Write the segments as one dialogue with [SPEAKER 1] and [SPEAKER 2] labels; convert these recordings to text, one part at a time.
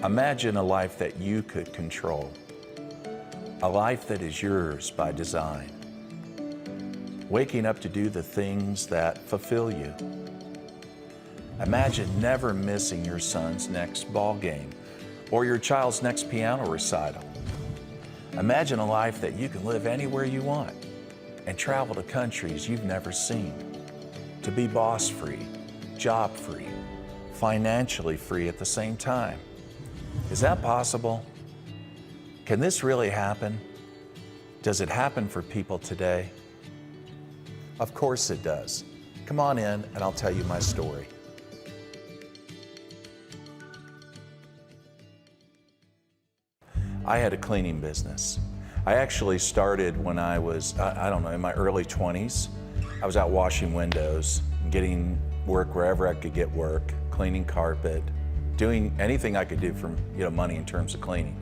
[SPEAKER 1] Imagine a life that you could control, a life that is yours by design, waking up to do the things that fulfill you. Imagine never missing your son's next ball game or your child's next piano recital. Imagine a life that you can live anywhere you want and travel to countries you've never seen, to be boss-free, job-free, financially free at the same time. Is that possible? Can this really happen? Does it happen for people today? Of course it does. Come on in and I'll tell you my story. I had a cleaning business. I actually started when I was, in my early 20s. I was out washing windows, getting work wherever I could get work, cleaning carpet, doing anything I could do for money in terms of cleaning.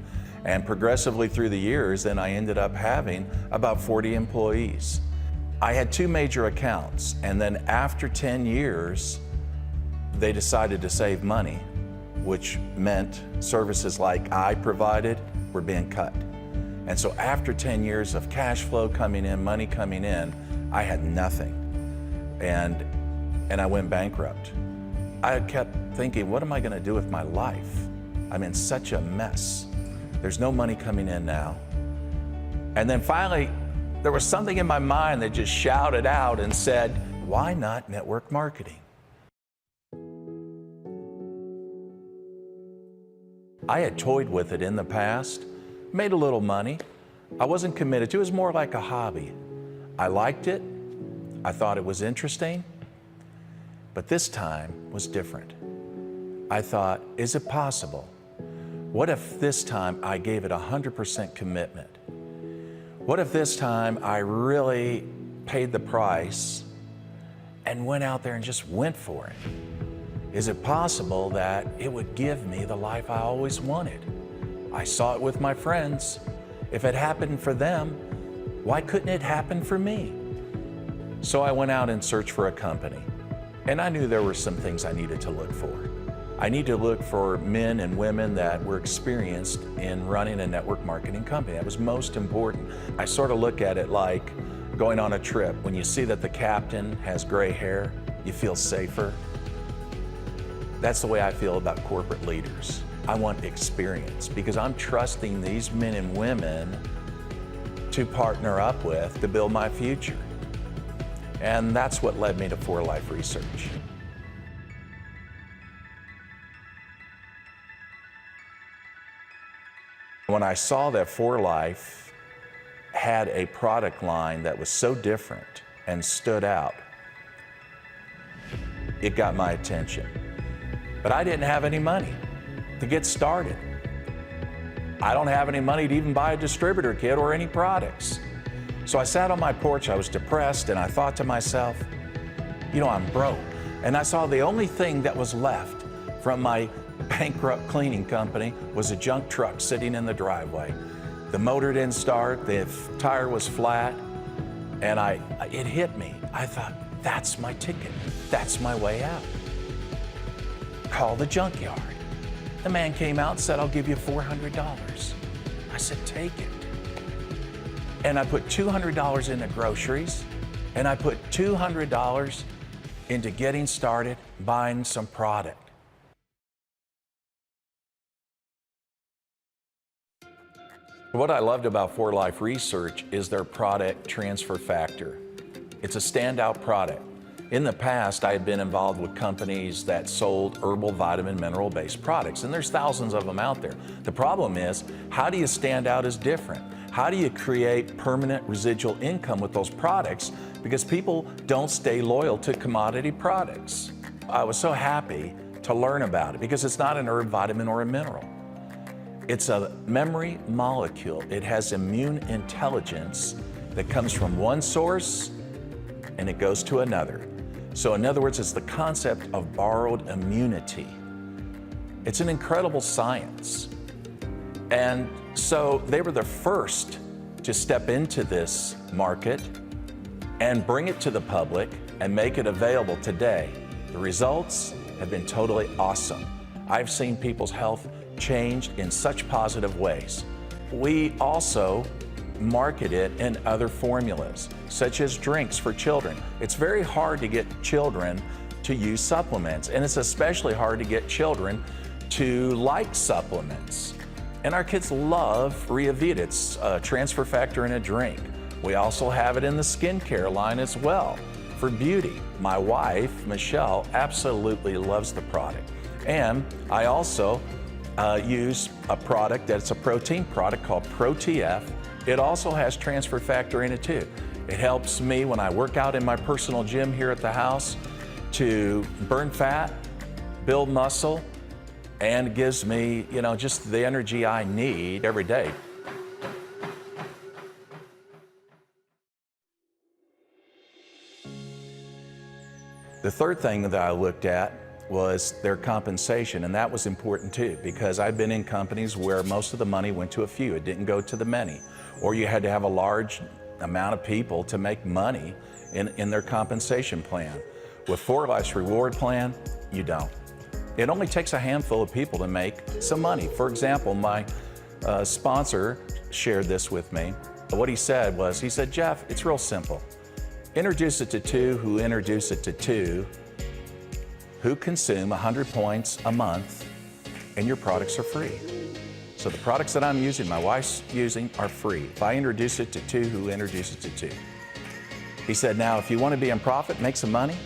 [SPEAKER 1] And progressively through the years, then I ended up having about 40 employees. I had two major accounts, and then after 10 years, they decided to save money, which meant services like I provided were being cut. And so after 10 years of cash flow coming in, money coming in, I had nothing. And I went bankrupt. I kept thinking, what am I gonna do with my life? I'm in such a mess. There's no money coming in now. And then finally, there was something in my mind that just shouted out and said, why not network marketing? I had toyed with it in the past, made a little money. I wasn't committed to it. It was more like a hobby. I liked it. I thought it was interesting. But this time was different. I thought, is it possible? What if this time I gave it 100% commitment? What if this time I really paid the price and went out there and just went for it? Is it possible that it would give me the life I always wanted? I saw it with my friends. If it happened for them, why couldn't it happen for me? So I went out and searched for a company. And I knew there were some things I needed to look for. I need to look for men and women that were experienced in running a network marketing company. That was most important. I sort of look at it like going on a trip. When you see that the captain has gray hair, you feel safer. That's the way I feel about corporate leaders. I want experience because I'm trusting these men and women to partner up with to build my future. And that's what led me to 4Life Research. When I saw that 4Life had a product line that was so different and stood out, it got my attention. But I didn't have any money to get started. I don't have any money to even buy a distributor kit or any products. So I sat on my porch, I was depressed, and I thought to myself, I'm broke. And I saw the only thing that was left from my bankrupt cleaning company was a junk truck sitting in the driveway. The motor didn't start, the tire was flat, and it hit me. I thought, that's my ticket. That's my way out. Call the junkyard. The man came out and said, I'll give you $400. I said, take it. And I put $200 into groceries, and I put $200 into getting started, buying some product. What I loved about 4Life Research is their product transfer factor. It's a standout product. In the past, I had been involved with companies that sold herbal, vitamin, mineral-based products, and there's thousands of them out there. The problem is, how do you stand out as different? How do you create permanent residual income with those products? Because people don't stay loyal to commodity products. I was so happy to learn about it because it's not an herb, vitamin, or a mineral. It's a memory molecule. It has immune intelligence that comes from one source and it goes to another. So in other words, it's the concept of borrowed immunity. It's an incredible science. And so they were the first to step into this market and bring it to the public and make it available today. The results have been totally awesome. I've seen people's health changed in such positive ways. We also market it in other formulas, such as drinks for children. It's very hard to get children to use supplements, and it's especially hard to get children to like supplements. And our kids love Reavita. It's a transfer factor in a drink. We also have it in the skincare line as well for beauty. My wife, Michelle, absolutely loves the product. And I also use a product that's a protein product called ProTF. It also has transfer factor in it too. It helps me when I work out in my personal gym here at the house to burn fat, build muscle, and gives me, just the energy I need every day. The third thing that I looked at was their compensation, and that was important too, because I've been in companies where most of the money went to a few. It didn't go to the many, or you had to have a large amount of people to make money in their compensation plan. With For Life's reward plan, you don't. It only takes a handful of people to make some money. For example, my sponsor shared this with me. What he said was, Jeff, it's real simple. Introduce it to two who introduce it to two who consume 100 points a month, and your products are free. So the products that I'm using, my wife's using, are free. If I introduce it to two who introduce it to two. He said, now if you want to be in profit, make some money,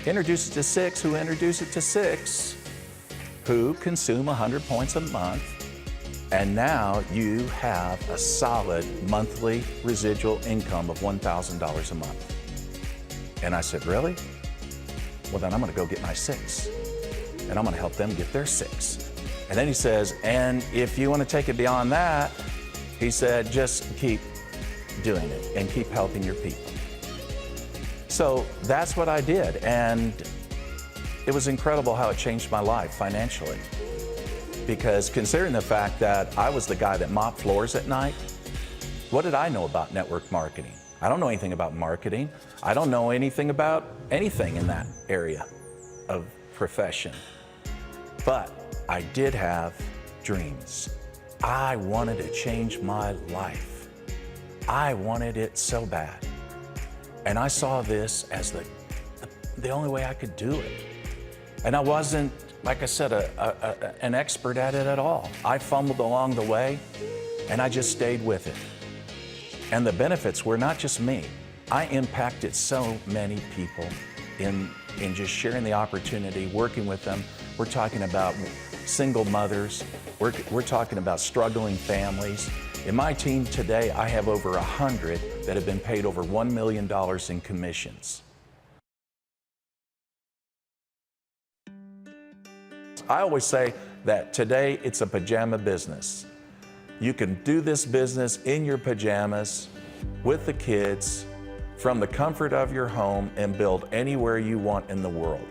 [SPEAKER 1] introduce it to six who introduce it to six who consume 100 points a month, and now you have a solid monthly residual income of $1,000 a month. And I said, really? Well, then I'm going to go get my six, and I'm going to help them get their six. And then he says, and if you want to take it beyond that, he said, just keep doing it and keep helping your people. So that's what I did, and it was incredible how it changed my life financially. Because considering the fact that I was the guy that mopped floors at night, what did I know about network marketing? I don't know anything about marketing. I don't know anything about anything in that area of profession. But I did have dreams. I wanted to change my life. I wanted it so bad. And I saw this as the only way I could do it. And I wasn't, like I said, an expert at it at all. I fumbled along the way, and I just stayed with it. And the benefits were not just me. I impacted so many people in just sharing the opportunity, working with them. We're talking about single mothers. We're talking about struggling families. In my team today, I have over 100 that have been paid over $1 million in commissions. I always say that today it's a pajama business. You can do this business in your pajamas with the kids from the comfort of your home and build anywhere you want in the world.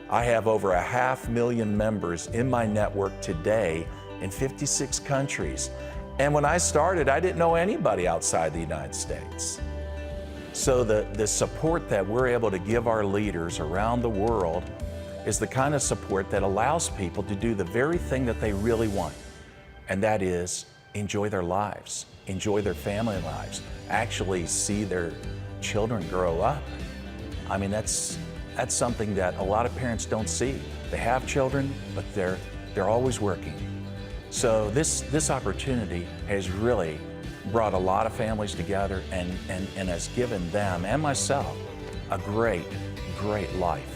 [SPEAKER 1] I have over 500,000 members in my network today in 56 countries. And when I started, I didn't know anybody outside the United States. So the support that we're able to give our leaders around the world is the kind of support that allows people to do the very thing that they really want, and that is enjoy their lives, enjoy their family lives, actually see their children grow up. I mean, that's something that a lot of parents don't see. They have children, but they're always working. So this opportunity has really brought a lot of families together and has given them and myself a great life.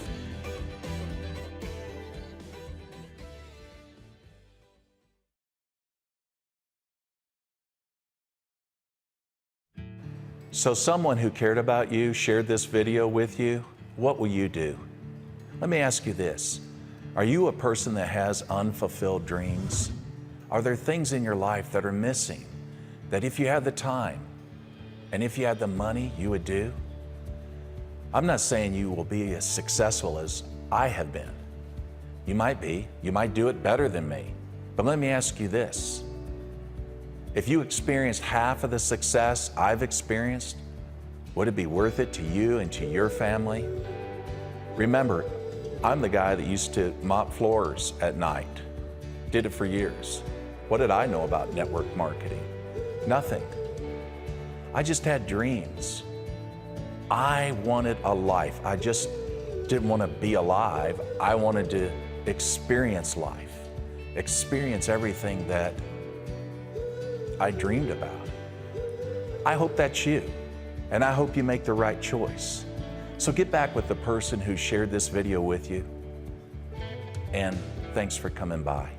[SPEAKER 1] So someone who cared about you shared this video with you. What will you do? Let me ask you this. Are you a person that has unfulfilled dreams? Are there things in your life that are missing that if you had the time and if you had the money, you would do? I'm not saying you will be as successful as I have been. You might be. You might do it better than me. But let me ask you this. If you experienced half of the success I've experienced, would it be worth it to you and to your family? Remember, I'm the guy that used to mop floors at night. Did it for years. What did I know about network marketing? Nothing. I just had dreams. I wanted a life. I just didn't want to be alive. I wanted to experience life, experience everything that I dreamed about. I hope that's you, and I hope you make the right choice. So get back with the person who shared this video with you, and thanks for coming by.